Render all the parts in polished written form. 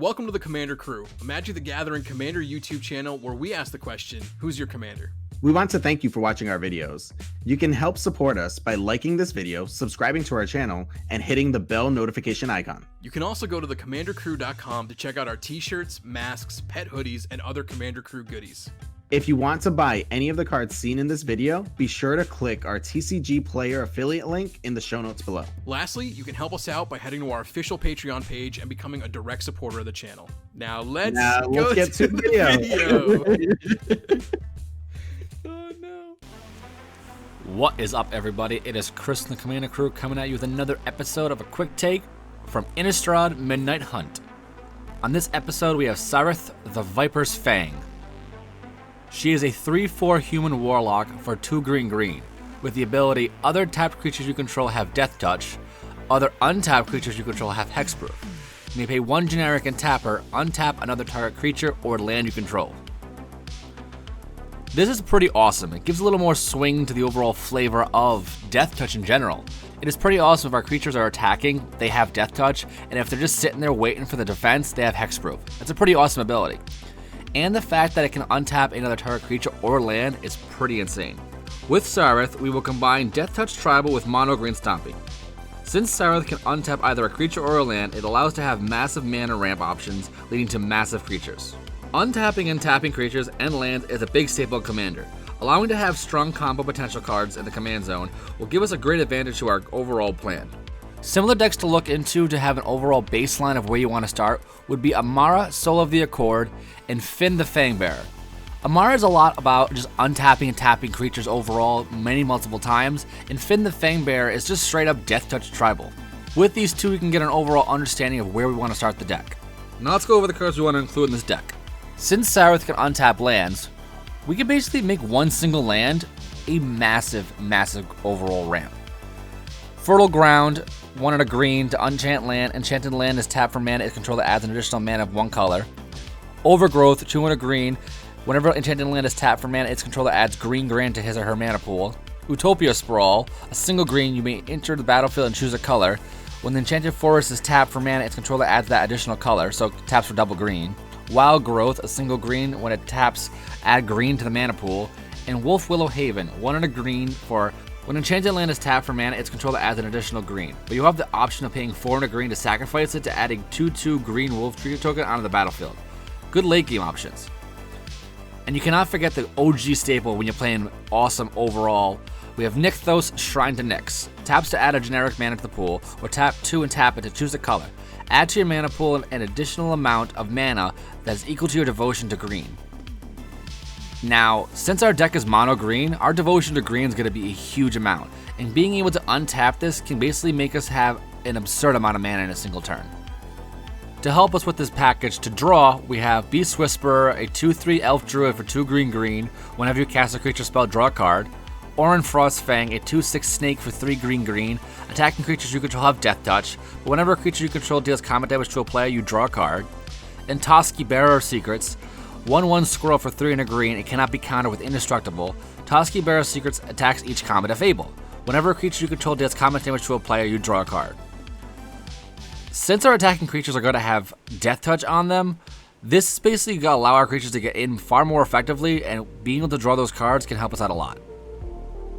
Welcome to the Commander Crew, a Magic the Gathering Commander YouTube channel where we ask the question, who's your commander? We want to thank you for watching our videos. You can help support us by liking this video, subscribing to our channel, and hitting the bell notification icon. You can also go to thecommandercrew.com to check out our t-shirts, masks, pet hoodies, and other Commander Crew goodies. If you want to buy any of the cards seen in this video, be sure to click our TCG Player affiliate link in the show notes below. Lastly, you can help us out by heading to our official Patreon page and becoming a direct supporter of the channel. Now let's get to the video. Oh no. What is up, everybody? It is Chris and the Commander Crew coming at you with another episode of a quick take from Inistrad Midnight Hunt. On this episode, we have Saryth, the Vipers Fang. She is a 3/4 human warlock for 2 green, with the ability other tapped creatures you control have Deathtouch, other untapped creatures you control have Hexproof. You may pay 1 generic and tap her, untap another target creature or land you control. This is pretty awesome. It gives a little more swing to the overall flavor of Deathtouch in general. It is pretty awesome if our creatures are attacking, they have Deathtouch, and if they're just sitting there waiting for the defense, they have Hexproof. That's a pretty awesome ability. And the fact that it can untap another target creature or land is pretty insane. With Saryth, we will combine Deathtouch Tribal with Mono Green Stomping. Since Saryth can untap either a creature or a land, it allows to have massive mana ramp options, leading to massive creatures. Untapping and tapping creatures and lands is a big staple in Commander. Allowing to have strong combo potential cards in the command zone will give us a great advantage to our overall plan. Similar decks to look into to have an overall baseline of where you want to start would be Amara, Soul of the Accord, and Finn the Fangbearer. Amara is a lot about just untapping and tapping creatures overall multiple times, and Finn the Fangbearer is just straight up Deathtouch Tribal. With these two, we can get an overall understanding of where we want to start the deck. Now let's go over the cards we want to include in this deck. Since Saryth can untap lands, we can basically make one single land a massive overall ramp. Fertile Ground, 1 and a green to unchant land. Enchanted land is tapped for mana. Its controller adds an additional mana of 1 color. Overgrowth, 2 and a green. Whenever enchanted land is tapped for mana, its controller adds green to his or her mana pool. Utopia Sprawl, a single green. You may enter the battlefield and choose a color. When the enchanted forest is tapped for mana, its controller adds that additional color, so it taps for double green. Wild Growth, a single green. When it taps, add green to the mana pool. And Wolf Willow Haven, 1 and a green for when enchanted land is tapped for mana, its controller adds an additional green. But you have the option of paying 4 and a green to sacrifice it to adding 2/2 green wolf trigger token onto the battlefield. Good late game options. And you cannot forget the OG staple when you're playing awesome overall. We have Nykthos, Shrine to Nyx. Taps to add a generic mana to the pool, or tap 2 and tap it to choose a color. Add to your mana pool an additional amount of mana that is equal to your devotion to green. Now, since our deck is mono green, our devotion to green is going to be a huge amount, and being able to untap this can basically make us have an absurd amount of mana in a single turn. To help us with this package to draw, we have Beast Whisperer, a 2/3 elf druid for 2 green. Whenever you cast a creature spell, draw a card. Orin Frost Fang, a 2/6 snake for 3 green. Attacking creatures you control have Deathtouch, but whenever a creature you control deals combat damage to a player, you draw a card. And Toski, Bearer of Secrets, 1/1 squirrel for 3 and a green. It cannot be countered with Indestructible. Toski, Bearer of Secrets attacks each combat if able. Whenever a creature you control deals combat damage to a player, you draw a card. Since our attacking creatures are going to have Deathtouch on them, this is basically going to allow our creatures to get in far more effectively, and being able to draw those cards can help us out a lot.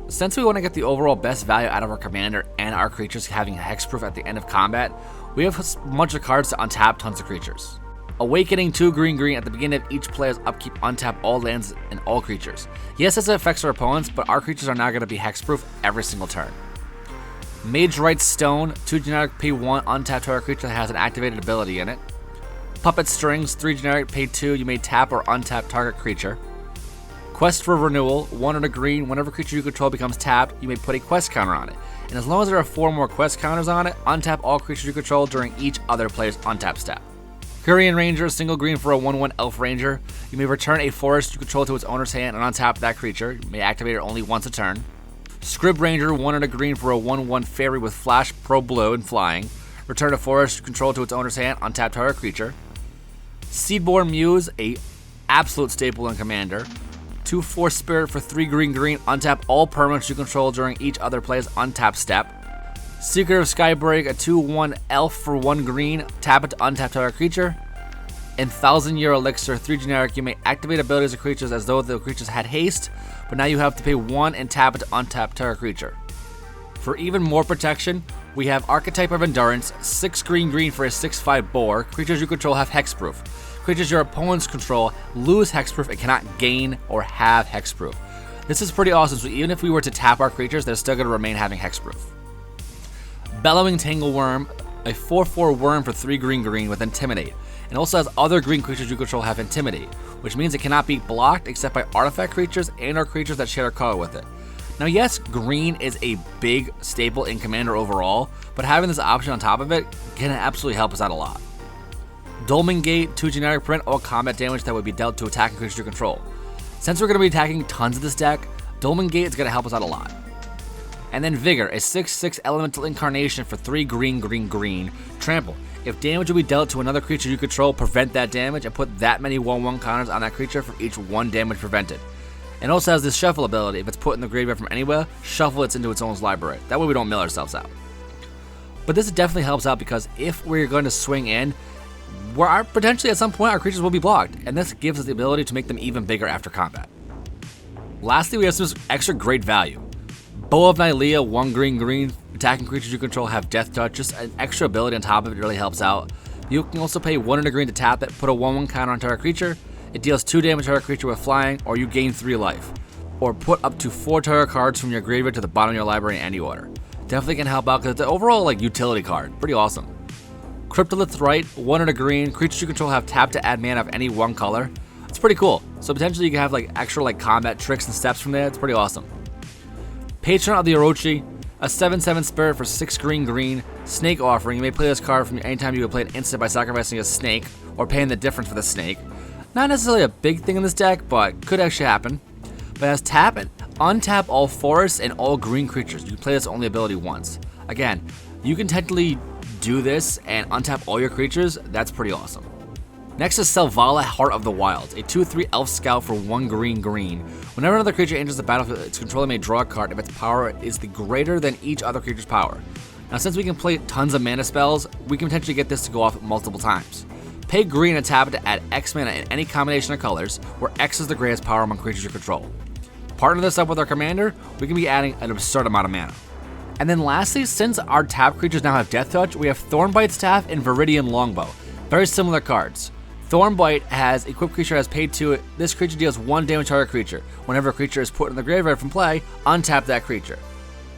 Since we want to get the overall best value out of our commander and our creatures having Hexproof at the end of combat, we have a bunch of cards to untap tons of creatures. Awakening, 2 green at the beginning of each player's upkeep, untap all lands and all creatures. Yes, this affects our opponents, but our creatures are now going to be Hexproof every single turn. Mage Right Stone, 2 generic, pay 1, untap target creature that has an activated ability in it. Puppet Strings, 3 generic, pay 2, you may tap or untap target creature. Quest for Renewal, 1 and a green. Whenever a creature you control becomes tapped, you may put a quest counter on it. And as long as there are 4 more quest counters on it, untap all creatures you control during each other player's untap step. Korean Ranger, single green for a 1/1 Elf Ranger. You may return a forest you control to its owner's hand and untap that creature. You may activate it only once a turn. Scrib Ranger, 1 and a green for a 1/1 Fairy with Flash, Pro Blue, and Flying. Return a forest you control to its owner's hand, untap target creature. Seedborn Muse, a absolute staple in Commander. 2/4 Spirit for 3 green, untap all permanents you control during each other player's untap step. Secret of Skybreak, a 2/1 elf for 1 green, tap it to untap target creature. In 1000-Year Elixir 3 generic, you may activate abilities of creatures as though the creatures had haste, but now you have to pay 1 and tap it to untap target creature. For even more protection, we have Archetype of Endurance, 6 green for a 6/5 boar. Creatures you control have hexproof. Creatures your opponents control lose hexproof and cannot gain or have hexproof. This is pretty awesome, so even if we were to tap our creatures, they're still going to remain having hexproof. Bellowing Tangleworm, a 4/4 worm for 3 green with Intimidate. It also has other green creatures you control have Intimidate, which means it cannot be blocked except by artifact creatures and or creatures that share a color with it. Now yes, green is a big staple in Commander overall, but having this option on top of it can absolutely help us out a lot. Dolmen Gate, 2 generic, prevent all combat damage that would be dealt to attacking creatures you control. Since we're going to be attacking tons of this deck, Dolmen Gate is going to help us out a lot. And then Vigor, a 6/6 elemental incarnation for 3 green. Trample. If damage will be dealt to another creature you control, prevent that damage and put that many 1/1 counters on that creature for each 1 damage prevented. It also has this shuffle ability. If it's put in the graveyard from anywhere, shuffle it into its own library. That way we don't mill ourselves out. But this definitely helps out because if we're going to swing in, potentially at some point our creatures will be blocked, and this gives us the ability to make them even bigger after combat. Lastly, we have some extra great value. Bow of Nylea, 1 green, attacking creatures you control have Deathtouch, just an extra ability on top of it really helps out. You can also pay 1 and a green to tap it, put a 1/1 counter on target creature. It deals 2 damage to target creature with flying, or you gain 3 life. Or put up to 4 target cards from your graveyard to the bottom of your library in any order. Definitely can help out because it's an overall utility card. Pretty awesome. Cryptolith's Right, 1 and a green. Creatures you control have tap to add mana of any 1 color. It's pretty cool. So potentially you can have extra combat tricks and steps from there. It's pretty awesome. Patron of the Orochi, a 7/7 spirit for 6 green. Snake Offering. You may play this card from anytime you would play an instant by sacrificing a snake or paying the difference for the snake. Not necessarily a big thing in this deck, but could actually happen. But as tap it, untap all forests and all green creatures. You can play this only ability once. Again, you can technically do this and untap all your creatures. That's pretty awesome. Next is Selvala, Heart of the Wilds, a 2/3 elf scout for 1 green. Whenever another creature enters the battlefield, its controller may draw a card if its power is the greater than each other creature's power. Now since we can play tons of mana spells, we can potentially get this to go off multiple times. Pay green and tap it to add X mana in any combination of colors, where X is the greatest power among creatures you control. Partner this up with our commander, we can be adding an absurd amount of mana. And then lastly, since our tap creatures now have Deathtouch, we have Thornbite Staff and Viridian Longbow. Very similar cards. Thornbite has equipped creature has paid to it. This creature deals 1 damage to target creature. Whenever a creature is put in the graveyard from play, untap that creature.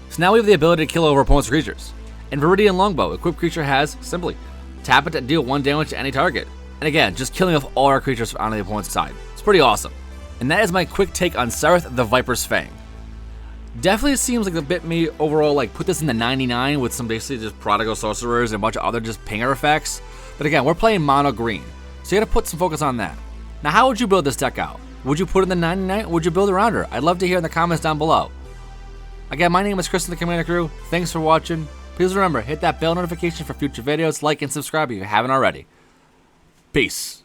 So now we have the ability to kill over opponent's creatures. And Viridian Longbow, equipped creature has simply tap it to deal 1 damage to any target. And again, just killing off all our creatures on the opponent's side. It's pretty awesome. And that is my quick take on Saryth the Vipers Fang. Definitely seems like a bit me overall, put this in the 99 with some basically just Prodigal Sorcerers and a bunch of other just pinger effects. But again, we're playing mono green, so you gotta put some focus on that. Now, how would you build this deck out? Would you put it in the 99 or would you build around her? I'd love to hear in the comments down below. Again, my name is Chris in the Commander Crew. Thanks for watching. Please remember, hit that bell notification for future videos, like and subscribe if you haven't already. Peace.